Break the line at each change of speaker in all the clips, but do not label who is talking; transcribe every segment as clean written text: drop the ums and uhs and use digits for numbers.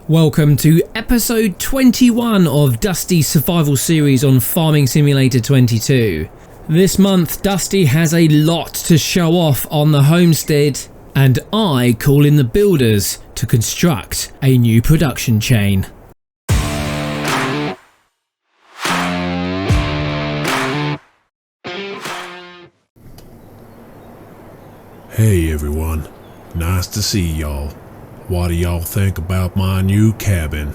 Welcome to episode 21 of Dusty's survival series on Farming Simulator 22. This month Dusty has a lot to show off on the homestead, and I call in the builders to construct a new production chain.
Hey everyone, nice to see y'all. What do y'all think about my new cabin?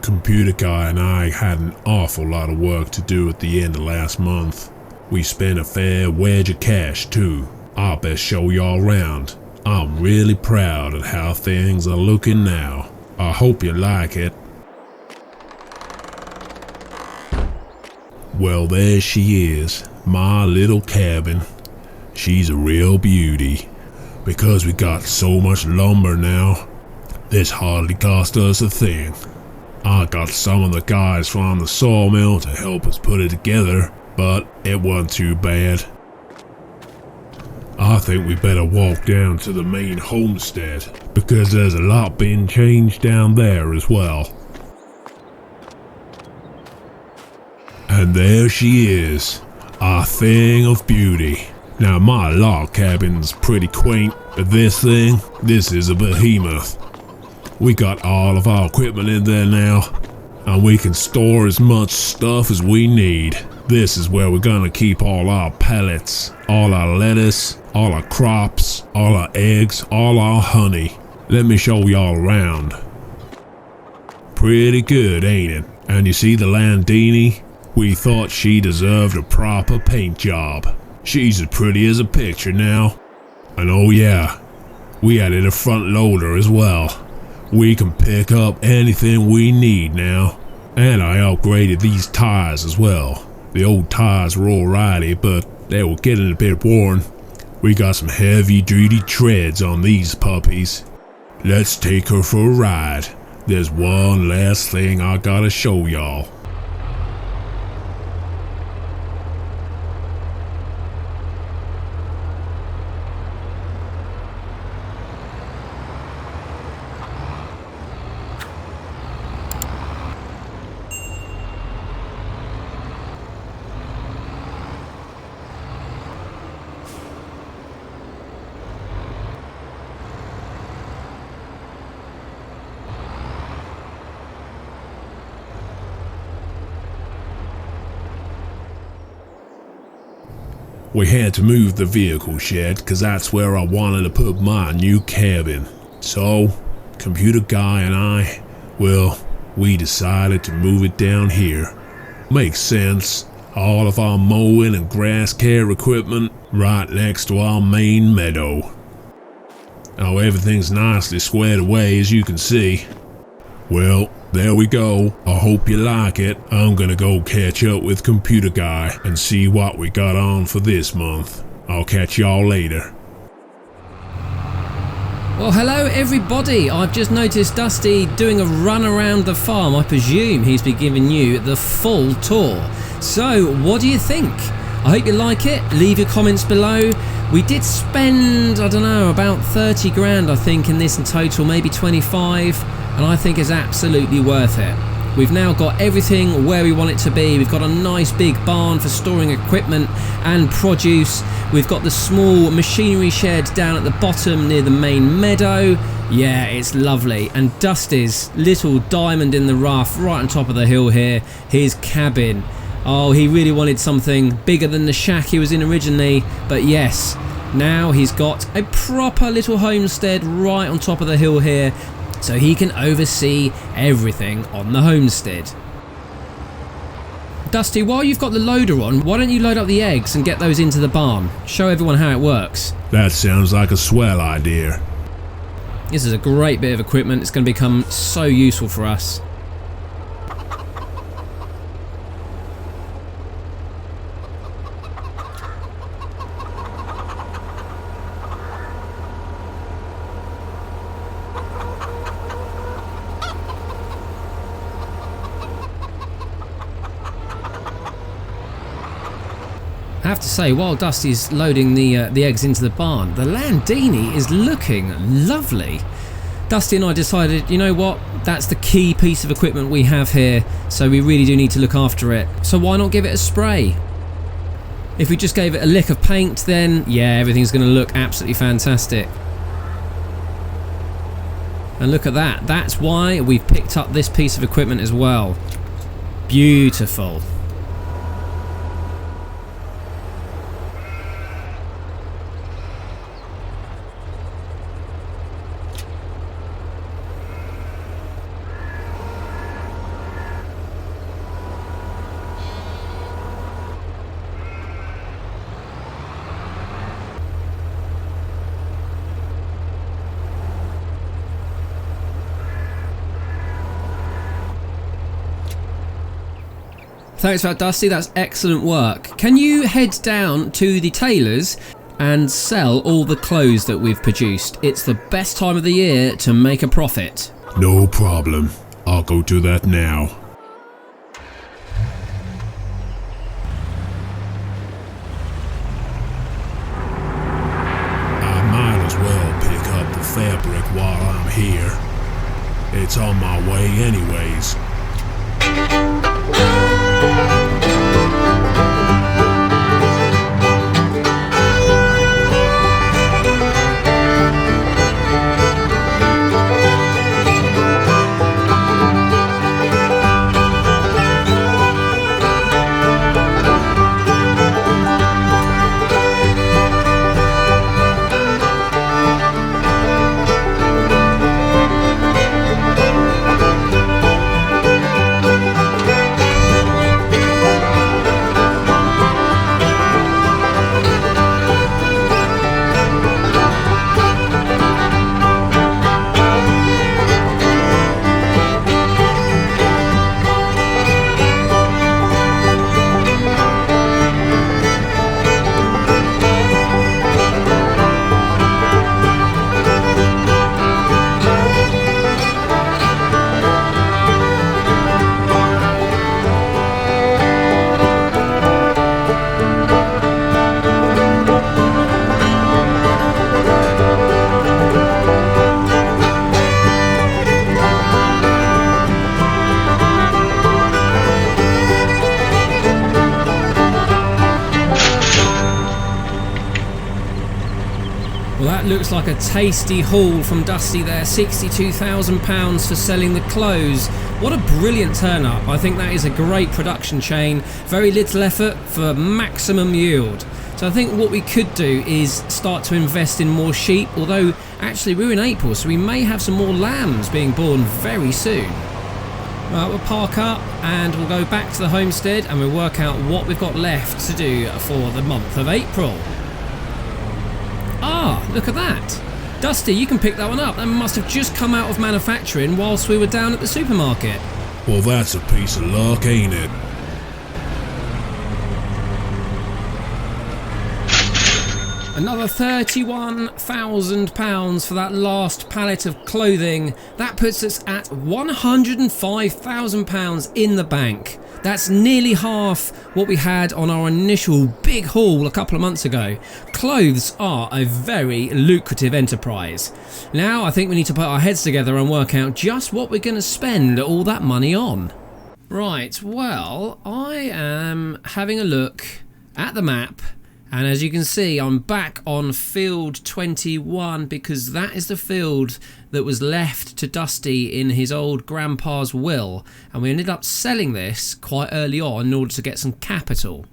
Computer Guy and I had an awful lot of work to do at the end of last month. We spent a fair wedge of cash too. I'll best show y'all around. I'm really proud of how things are looking now. I hope you like it. Well, there she is, my little cabin. She's a real beauty. Because we got so much lumber now, this hardly cost us a thing. I got some of the guys from the sawmill to help us put it together, but it wasn't too bad. I think we better walk down to the main homestead, because there's a lot being changed down there as well. And there she is, a thing of beauty. Now my log cabin's pretty quaint, but this is a behemoth. We got all of our equipment in there now, and we can store as much stuff as we need. This is where we're gonna keep all our pellets, all our lettuce, all our crops, all our eggs, all our honey. Let me show y'all around. Pretty good, ain't it? And you see the Landini? We thought she deserved a proper paint job. She's as pretty as a picture now. And oh yeah, we added a front loader as well. We can pick up anything we need now. And I upgraded these tires as well. The old tires were alrighty, but they were getting a bit worn. We got some heavy duty treads on these puppies. Let's take her for a ride. There's one last thing I gotta show y'all. We had to move the vehicle shed because that's where I wanted to put my new cabin. So, Computer Guy and I, we decided to move it down here. Makes sense. All of our mowing and grass care equipment right next to our main meadow. Now everything's nicely squared away, as you can see. Well, there we go. I hope you like it. I'm gonna go catch up with Computer Guy and see what we got on for this month. I'll catch y'all later.
Well, hello everybody. I've just noticed Dusty doing a run around the farm. I presume he's been giving you the full tour. So, what do you think? I hope you like it. Leave your comments below. We did spend, I don't know, about 30 grand I think in this in total, maybe 25. And I think it's absolutely worth it. We've now got everything where we want it to be. We've got a nice big barn for storing equipment and produce. We've got the small machinery shed down at the bottom near the main meadow. Yeah, it's lovely. And Dusty's little diamond in the rough right on top of the hill here, his cabin. Oh, he really wanted something bigger than the shack he was in originally, but yes, now he's got a proper little homestead right on top of the hill here, so he can oversee everything on the homestead. Dusty, while you've got the loader on, why don't you load up the eggs and get those into the barn? Show everyone how it works.
That sounds like a swell idea.
This is a great bit of equipment. It's going to become so useful for us. I have to say, while Dusty's loading the eggs into the barn, the Landini is looking lovely. Dusty and I decided, you know what, That's the key piece of equipment we have here, so we really do need to look after it. So why not give it a spray? If we just gave it a lick of paint, then yeah, everything's going to look absolutely fantastic. And look at that, that's why we've picked up this piece of equipment as well. Beautiful. Thanks for that, Dusty, that's excellent work. Can you head down to the tailor's and sell all the clothes that we've produced? It's the best time of the year to make a profit.
No problem. I'll go do that now. I might as well pick up the fabric while I'm here. It's on my way anyways.
Looks like a tasty haul from Dusty there. £62,000 for selling the clothes. What a brilliant turn up. I think that is a great production chain. Very little effort for maximum yield. So I think what we could do is start to invest in more sheep, although actually we're in April, so we may have some more lambs being born very soon. Well, we'll park up and we'll go back to the homestead and we'll work out what we've got left to do for the month of April. Ah, look at that. Dusty, you can pick that one up. That must have just come out of manufacturing whilst we were down at the supermarket.
Well, that's a piece of luck, ain't it?
Another £31,000 for that last pallet of clothing. That puts us at £105,000 in the bank. That's nearly half what we had on our initial big haul a couple of months ago. Clothes are a very lucrative enterprise. Now I think we need to put our heads together and work out just what we're going to spend all that money on. Right, well, I am having a look at the map. And as you can see, I'm back on field 21 because that is the field that was left to Dusty in his old grandpa's will. And we ended up selling this quite early on in order to get some capital.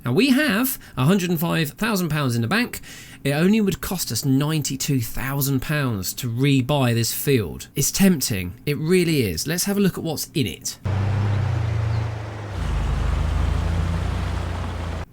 Now we have £105,000 in the bank. It only would cost us £92,000 to rebuy this field. It's tempting, it really is. Let's have a look at what's in it.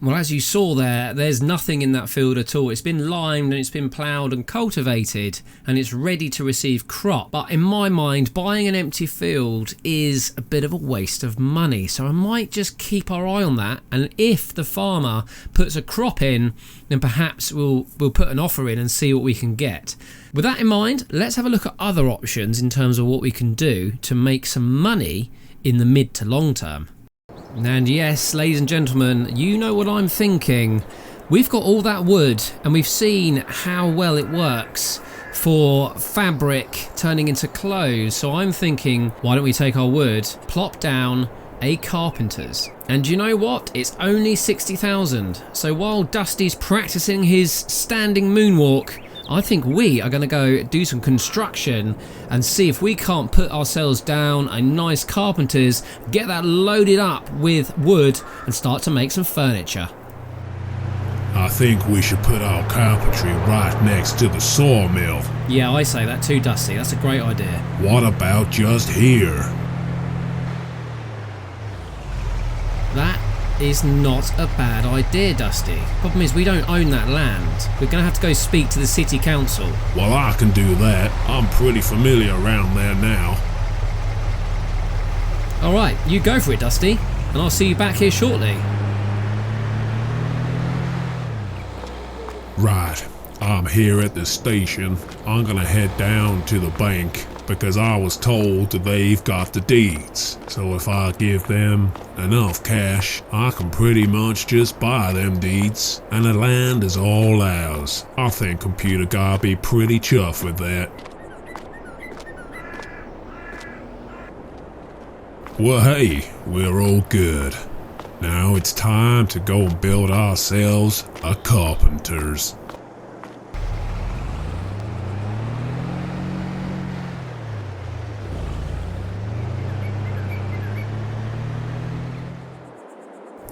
Well, as you saw there, there's nothing in that field at all. It's been limed and it's been ploughed and cultivated and it's ready to receive crop. But in my mind, buying an empty field is a bit of a waste of money. So I might just keep our eye on that. And if the farmer puts a crop in, then perhaps we'll put an offer in and see what we can get. With that in mind, let's have a look at other options in terms of what we can do to make some money in the mid to long term. And yes, ladies and gentlemen, you know what I'm thinking. We've got all that wood and we've seen how well it works for fabric turning into clothes. So I'm thinking, why don't we take our wood, plop down a carpenter's. And you know what? It's only 60,000. So while Dusty's practicing his standing moonwalk, I think we are going to go do some construction and see if we can't put ourselves down a nice carpenter's, get that loaded up with wood and start to make some furniture.
I think we should put our carpentry right next to the sawmill.
Yeah, I say that too, Dusty. That's a great idea.
What about just here?
That is not a bad idea, Dusty. Problem is, we don't own that land. We're going to have to go speak to the city council.
Well, I can do that. I'm pretty familiar around there now.
Alright, you go for it, Dusty, and I'll see you back here shortly.
Right, I'm here at the station. I'm gonna head down to the bank because I was told that they've got the deeds. So if I give them enough cash, I can pretty much just buy them deeds and the land is all ours. I think Computer Guy'll be pretty chuffed with that. Well, hey, we're all good. Now it's time to go and build ourselves a carpenter's.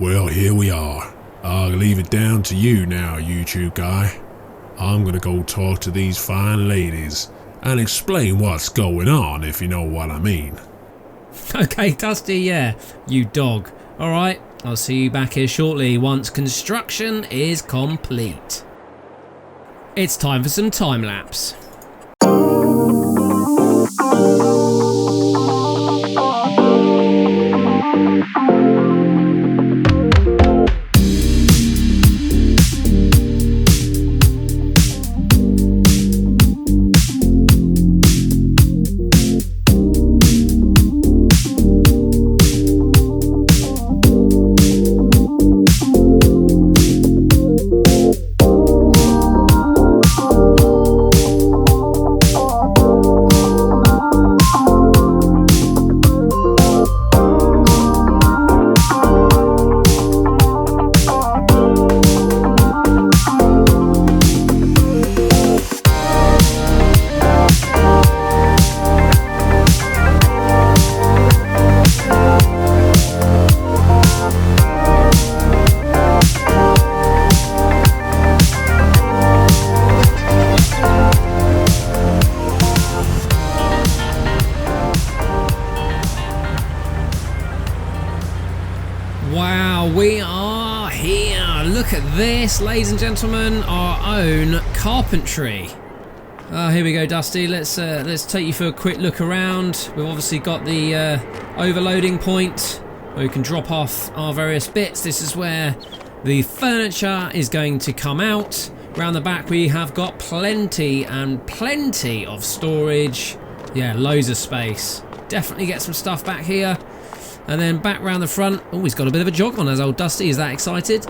Well, here we are. I'll leave it down to you now, YouTube guy. I'm gonna go talk to these fine ladies and explain what's going on, if you know what I mean.
Okay, Dusty, yeah, you dog. Alright, I'll see you back here shortly once construction is complete. It's time for some time lapse. Wow, we are here. Look at this, ladies and gentlemen, our own Carpentry. Here we go, Dusty. Let's take you for a quick look around. We've obviously got the overloading point where we can drop off our various bits. This is where the furniture is going to come out. Round the back we have got plenty and plenty of storage. Yeah, loads of space. Definitely get some stuff back here. And then back round the front. Oh, he's got a bit of a jog on, as old Dusty. Is that excited?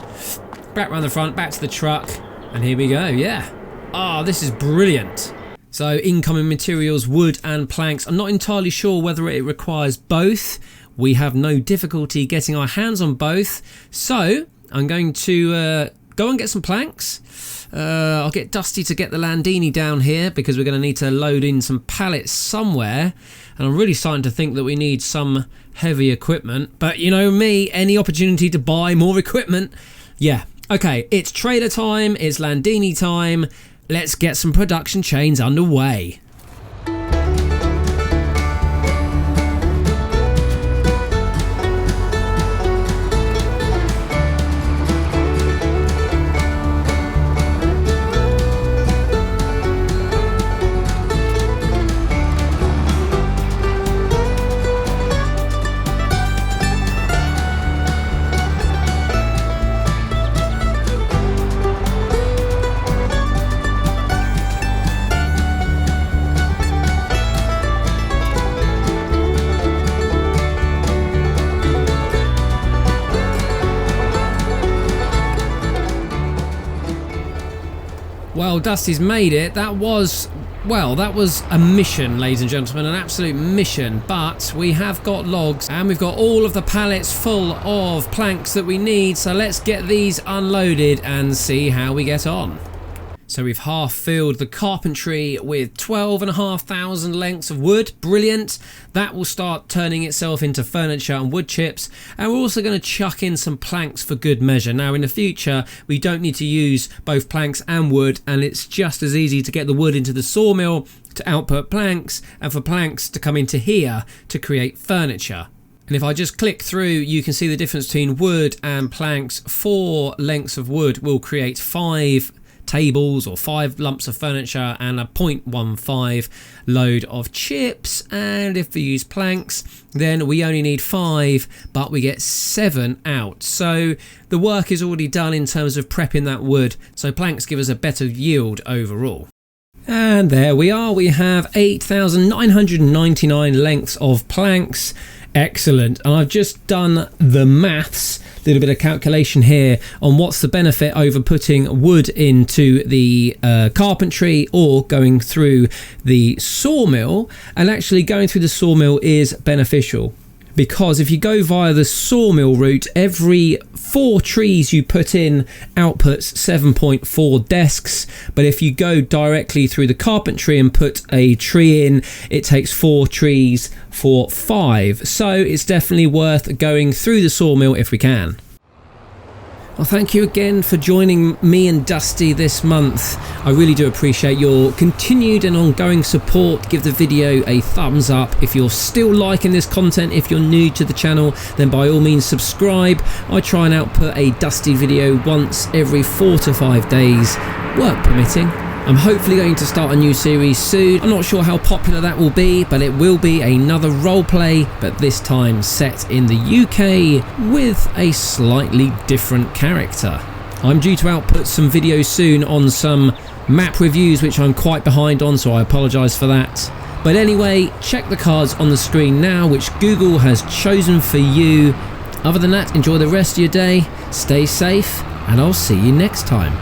Back round the front, back to the truck. And here we go, yeah. Ah, this is brilliant. So incoming materials, wood and planks. I'm not entirely sure whether it requires both. We have no difficulty getting our hands on both. So I'm going to go and get some planks. I'll get Dusty to get the Landini down here because we're going to need to load in some pallets somewhere. And I'm really starting to think that we need some heavy equipment. But you know me, any opportunity to buy more equipment. Yeah, okay, it's trader time, it's Landini time. Let's get some production chains underway. Well, Dusty's made it. That was Well, that was a mission, ladies and gentlemen, an absolute mission, but we have got logs and we've got all of the pallets full of planks that we need, so let's get these unloaded and see how we get on. So we've half filled the carpentry with 12,500 lengths of wood. Brilliant. That will start turning itself into furniture and wood chips. And we're also going to chuck in some planks for good measure. Now in the future, we don't need to use both planks and wood, and it's just as easy to get the wood into the sawmill to output planks, and for planks to come into here to create furniture. And if I just click through, you can see the difference between wood and planks. 4 lengths of wood will create 5 tables or 5 lumps of furniture and a 0.15 load of chips. And if we use planks, then we only need 5, but we get 7 out. So the work is already done in terms of prepping that wood, so planks give us a better yield overall. And there we are, we have 8,999 lengths of planks. Excellent. And I've just done the maths, a little bit of calculation here on what's the benefit over putting wood into the carpentry or going through the sawmill. And actually going through the sawmill is beneficial, because if you go via the sawmill route, every 4 trees you put in outputs 7.4 desks. But if you go directly through the carpentry and put a tree in, it takes 4 trees for 5. So it's definitely worth going through the sawmill if we can. Well, thank you again for joining me and Dusty this month. I really do appreciate your continued and ongoing support. Give the video a thumbs up. If you're still liking this content, if you're new to the channel, then by all means subscribe. I try and output a Dusty video once every 4 to 5 days, work permitting. I'm hopefully going to start a new series soon. I'm not sure how popular that will be, but it will be another roleplay, but this time set in the UK with a slightly different character. I'm due to output some videos soon on some map reviews, which I'm quite behind on, so I apologise for that. But anyway, check the cards on the screen now, which Google has chosen for you. Other than that, enjoy the rest of your day, stay safe, and I'll see you next time.